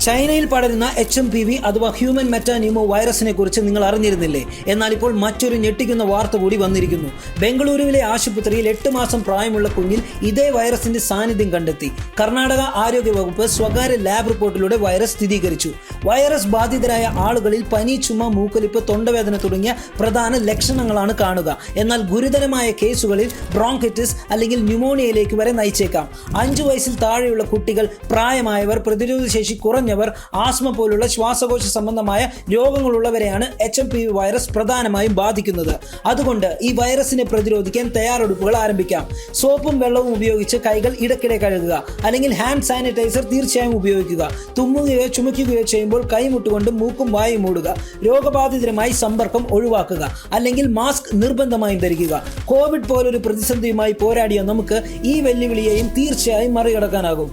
ചൈനയിൽ പടരുന്ന HMPV അഥവാ ഹ്യൂമൻ മെറ്റാന്യൂമോ വൈറസിനെ കുറിച്ച് നിങ്ങൾ അറിഞ്ഞിരുന്നില്ലേ? എന്നാൽ ഇപ്പോൾ മറ്റൊരു ഞെട്ടിക്കുന്ന വാർത്ത കൂടി വന്നിരിക്കുന്നു. ബംഗളൂരുവിലെ ആശുപത്രിയിൽ 8 മാസം പ്രായമുള്ള കുഞ്ഞിൽ ഇതേ വൈറസിന്റെ സാന്നിധ്യം കണ്ടെത്തി. കർണാടക ആരോഗ്യ വകുപ്പ് സ്വകാര്യ ലാബ് റിപ്പോർട്ടിലൂടെ വൈറസ് സ്ഥിരീകരിച്ചു. വൈറസ് ബാധിതരായ ആളുകളിൽ പനി, ചുമ, മൂക്കൊലിപ്പ്, തൊണ്ടവേദന തുടങ്ങിയ പ്രധാന ലക്ഷണങ്ങളാണ് കാണുക. എന്നാൽ ഗുരുതരമായ കേസുകളിൽ ബ്രോങ്കൈറ്റിസ് അല്ലെങ്കിൽ ന്യൂമോണിയയിലേക്ക് വരെ നയിച്ചേക്കാം. 5 വയസ്സിൽ താഴെയുള്ള കുട്ടികൾ, പ്രായമായവർ, പ്രതിരോധശേഷി കുറഞ്ഞവർ, ആസ്മ പോലുള്ള ശ്വാസകോശ സംബന്ധമായ രോഗങ്ങളുള്ളവരെയാണ് HMPV വൈറസ് പ്രധാനമായും ബാധിക്കുന്നത്. അതുകൊണ്ട് ഈ വൈറസിനെ പ്രതിരോധിക്കാൻ തയ്യാറെടുപ്പുകൾ ആരംഭിക്കാം. സോപ്പും വെള്ളവും ഉപയോഗിച്ച് കൈകൾ ഇടയ്ക്കിടെ കഴുകുക, അല്ലെങ്കിൽ ഹാൻഡ് സാനിറ്റൈസർ തീർച്ചയായും ഉപയോഗിക്കുക. തുമ്മുകയോ ചുമയ്ക്കുകയോ ചെയ്യുമ്പോൾ കൈമുട്ടുകൊണ്ട് മൂക്കും വായും മൂടുക. രോഗബാധിതരുമായി സമ്പർക്കം ഒഴിവാക്കുക, അല്ലെങ്കിൽ മാസ്ക് നിർബന്ധമായും ധരിക്കുക. കോവിഡ് പോലൊരു പ്രതിസന്ധിയുമായി പോരാടിയ നമുക്ക് ഈ വെല്ലുവിളിയെയും തീർച്ചയായും മറികടക്കാനാകും.